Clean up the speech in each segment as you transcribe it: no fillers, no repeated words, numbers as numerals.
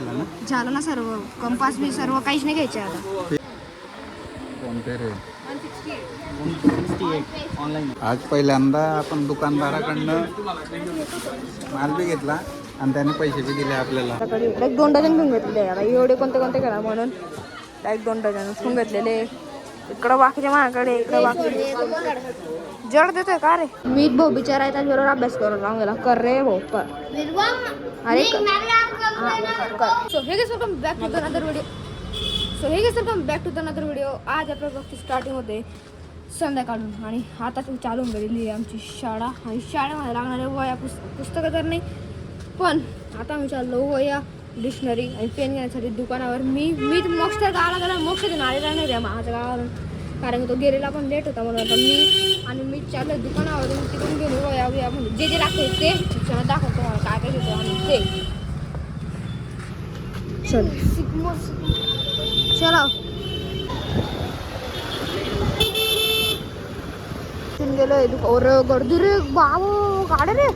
झालं ना सर्व. कंपास बी सर्व काहीच नाही घ्यायचे आता. आज पहिल्यांदा आपण दुकानदाराकडनं माल बी घेतला आणि त्याने पैसे बी दिले आपल्याला. डायरेक्ट 2 डझन घेऊन घेतलेले आता. एवढे कोणते कोणते करा म्हणून डायरेक्ट 2 डझन घेऊन घेतलेले. इकडं बाकीच्या माझ्याकडे, इकडं बाकी जड देतोय का रे. मी भाऊ बिचारा आहे त्याच्याबरोबर अभ्यास करून लावून गेला. कर रे भाऊ कर. अरे so hey guys welcome back to the another video. आज आपल्या बघतो स्टार्टिंग होते संध्याकाळून आणि आता चालू होऊन गेलेली आहे आमची शाळा. आणि शाळेमध्ये लागणारे वया पुस्तकं तर नाही, पण आता आम्ही चाललो वया, डिक्शनरी आणि पेन घेण्यासाठी दुकानावर. मी मोक्ष तर गावाला गेला, मोक्ष देऊन आलेला नाही रे माझ्या गावावरून, कारण तो गेलेला पण लेट होता म्हणून. आता मी चाललो दुकानावरून तिकडून घेऊन वया म्हणजे जे लागते ते शिक्षणात दाखवतो मला काय काय घेतो आणि ते चलो गेलोय और गर्दी रे बाबू गाड्या रे.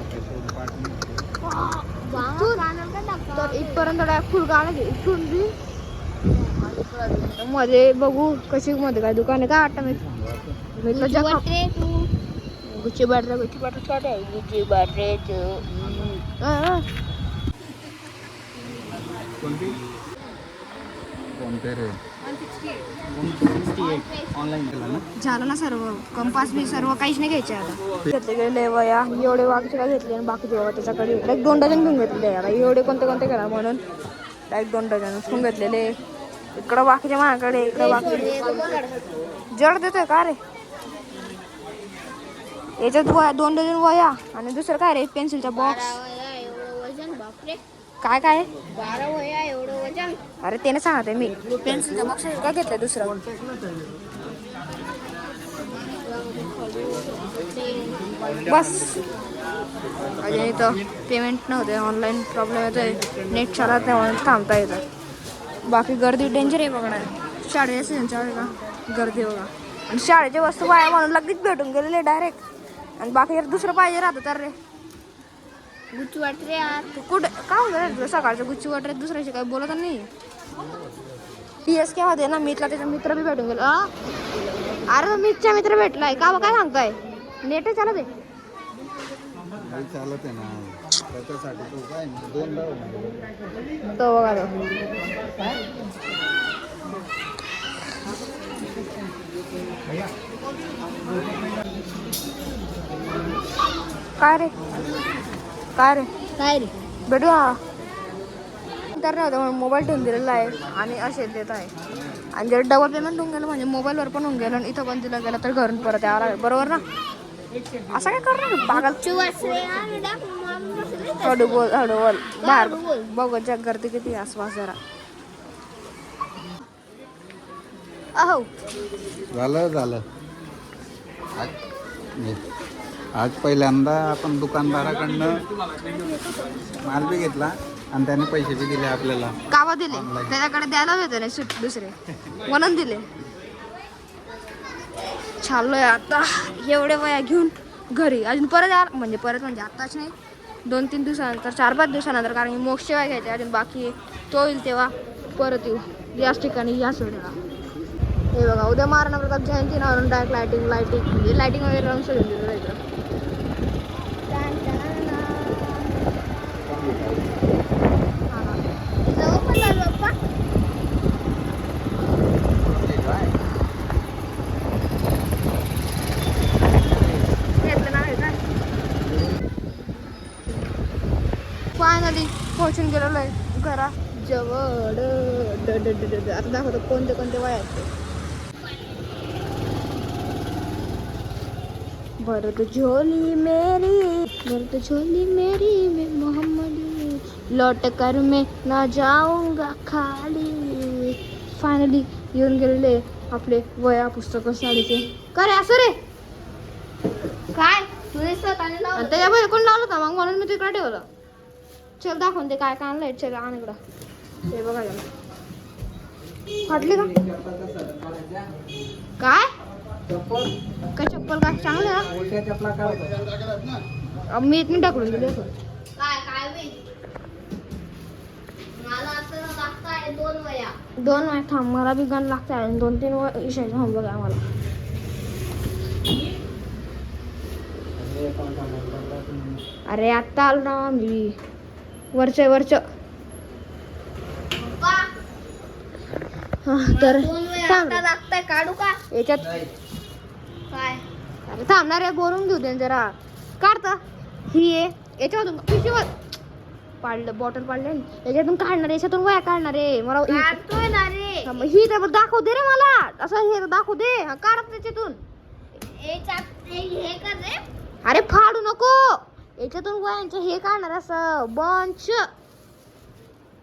तर इथपर्यंत फुल गाड्या इथून बी मध्ये बघू कशी मध्ये काय दुकान आहे काय वाटतं. मी गुच्ची बॅटरी झालं ना सर्व. कंपास बी सर्व काहीच नाही घ्यायचे आता. घेतले गेले वया एवढे बाकीचे काय घेतले आणि बाकीचे बाबा त्याच्याकडे डायरेक्ट 2 डझन घेऊन घेतलेले आता. एवढे कोणते कोणते करा म्हणून डायरेक्ट 2 डझन घेऊन घेतलेले. इकडं बाकीच्या माझ्याकडे, इकडं बाकी जड देतोय का रे. याच्यात वया 2 डझन वया आणि दुसरं काय रे पेन्सिलचा बॉक्स. काय काय 12 वया एवढं वजन. अरे त्याने सांगते मी पेन्सिलचा बॉक्स काय घेतलं दुसरं. बस अजून इथं पेमेंट नव्हते, ऑनलाईन प्रॉब्लेम येतोय, नेट चालत नाही म्हणून थांबता येतं. बाकी गर्दी डेंजर आहे बघणार. शाळेच्या सीझनच्या का गर्दी बघा. आणि शाळेची वस्तू वाया म्हणून लगेच भेटून गेलेले डायरेक्ट. आणि बाकी जर दुसरं पाहिजे राहतं तर रे गुच्ची वाटरे यार कुठे काय होतं सकाळचं गुच्ची वाटरे दुसऱ्याशी काही बोलत नाही. PSK मध्ये ना मितला त्याचा मित्र बी भेटून गेला. अरे मितचा मित्र भेटलाय का काय सांगताय. नेट चालत आहे चालत आहे ना त्याच्यासाठी तो काय 2 तो बघा काय रे भेटू तर नाही होतं म्हणून मोबाईल ठेवून दिलेला आहे आणि असे देत आहे. आणि जर डबल पेमेंट होऊन गेलं म्हणजे मोबाईलवर पण होऊन गेलं आणि इथं पण दिलं गेलं तर घरून परत यावं लागेल. बरोबर ना. असं काय करणार पागल. हळू बोल बाहेर बघ जग गर्दी किती आसपास जरा. अहो झालं आज पहिल्यांदा आपण दुकानदाराकडनं माल बी घेतला आणि त्याने पैसे बी दिले आपल्याला. कावा दिले त्याच्याकडे द्यायला होते ना सुट दुसरे म्हणून दिले. चाललोय आता एवढे वया घेऊन घरी. अजून परत म्हणजे आत्ताच नाही 2-3 दिवसानंतर 4-5 दिवसानंतर, कारण की मोक्ष शिवाय घ्यायचे अजून बाकी तो होईल तेव्हा परत येऊ याच ठिकाणी या सोडायला. हे बघा उद्या महाराणा प्रताप जयंती ना म्हणून डायरेक्ट लाईटिंग म्हणजे लाईटिंग वगैरे लावून सगळं दिलं जायचं. फायनली पोहोचून गेलेलो आहे घरा जवळ. आता दाखवतो कोणते कोणते वया आहेत. भरत झोली मेरी मैं मोहम्मदी लौट कर मैं ना जाऊंगा खाली. फायनली येऊन गेलेले आपले वया पुस्तकं शाळेचे. का रे असं रे काय त्याच्यामध्ये कोण लावलं होता मग म्हणून मी तिकडे ठेवलं. चल दाखवून ते काय काय आणलंय. चल आण इकडं. हे बघा फाटली का काय काय चप्पल काय चांगलं मी इथून टाकून दिले. 2 वया थांब, मला बी गण लागते आणि 2-3 विषयाचे होमवर्क आहे आम्हाला. अरे आत्ता आलो ना मी, वरच तर लागतंय काढू का याच्यात काय अरे थांबणार आहे, बोलून घेऊ दे जरा. काढता ही आहे याच्यामधून पिशवीवर पाडलं, बॉटल पाडलं याच्यातून काढणार, याच्यातून वया काढणार आहे मला. काढतोय ना रे. हा, मग ही तर दाखव दे रे मला, असं हे दाखव दे. हा, काढ त्याच्यातून. हे कर रे. अरे फाडू नको, याच्यातून वयांचं हे काढणार असं बंच.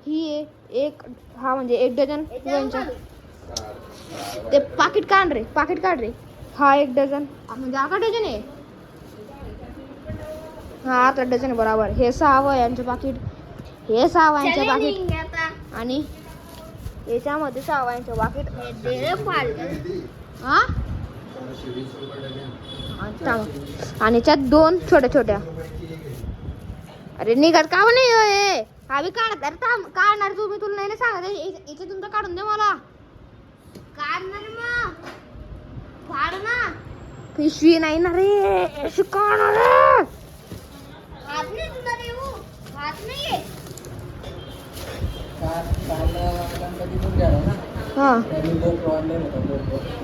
ही आहे एक, हा म्हणजे 1 डझन वयांच्या. ते पाकिट काढ रे, पाकिट काढ रे. हा 1 डझन म्हणजे 8 डझन आहे. हा 8 डझन आहे बरोबर. हे 6 वयांचं पाकिट, हे 6 वयांचं पाकिट आणि याच्यामध्ये 6 वयांचं पाकिट. हा आणि याच्यात 2 छोट्या छोट्या. अरे निघत का नाही हे, हा बी काढत. अरे थांब, काढणार तू, मी तुला नाही सांगत. याच्यातून तर काढून दे मला. काढणार मग फाड ना. पिशवी नाही ना रे, अशी काढणार रे. हात नाही तुला देऊ, हात नाहीये. हा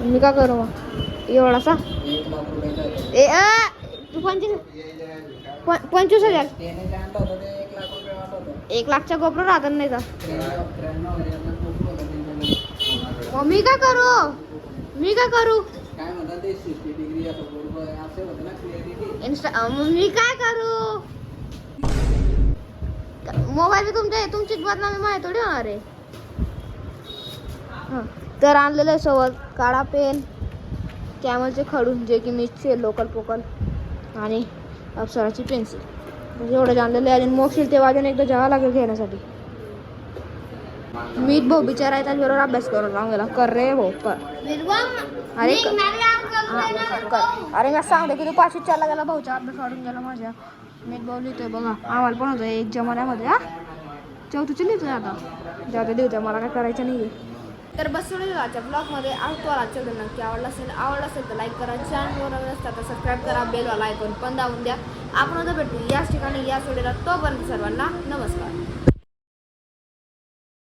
मी काय करू मग एवढासा. ए तू 25,000 1 लाखच्या गोप्रो राहतात नाही का. मग मी काय करू, मी काय करू मी काय करू. मोबाईल तुमचीच बदनामी माहिती थोडी होणार आहे. हां तर आणलेलं आहे सोबत काळा पेन, कॅमलचे खडू जे की मिसचे लोकल पोकल आणि अप्सराची पेन्सिल. म्हणजे एवढं आणलेलं आहे. आणि मोक्षील ते वाजून एकदा जावं लागेल घेण्यासाठी. मीत भाऊ बिचारा आहे, त्याच्याबरोबर अभ्यास करून राहून कर रे भाऊ कर. अरे अरे मी सांगते की तू 5वीत गेला, भाऊचा अभ्यास वाढून गेला माझ्या. मीत भाऊ लिहितोय बघा, आम्हाला पण होतं एक जमान्यामध्ये. हा 4थीचं लिहितोय आता, जाऊ लिहितोय, मला काय करायचं नाही आहे. तर बस आजच्या ब्लॉगमध्ये तुम्हाला आजच्या व्हिडिओ नक्की आवडला असेल तर लाईक करा, चॅनलवर नवीन असतात तर सबस्क्राईब करा, बेल वाला आयकॉन पण दाबून द्या. आपण आता भेटू याच ठिकाणी याच व्हिडिओला. तोपर्यंत सर्वांना नमस्कार.